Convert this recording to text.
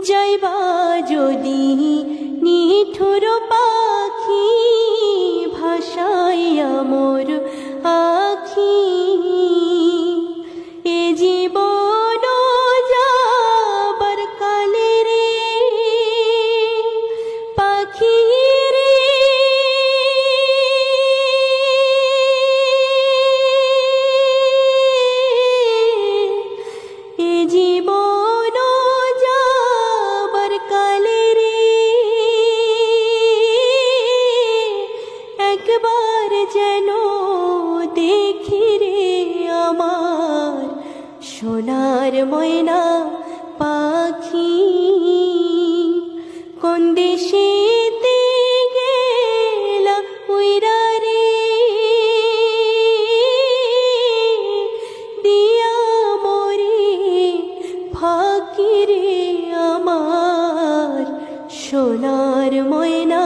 যাইবা যদি নিঠুর পাখি ভাষাইয়া মোর আখি, এ জীবন যাবার কালে রে পাখি রে, এ জীবন যাবার কালে রে একবার যেন দেখি রে আমার সোনার ময়না পাখি, কোন দেশেতে গেলা উইরা রে দিয়া মরে ফাঁকি রে আমার সোনার ময়না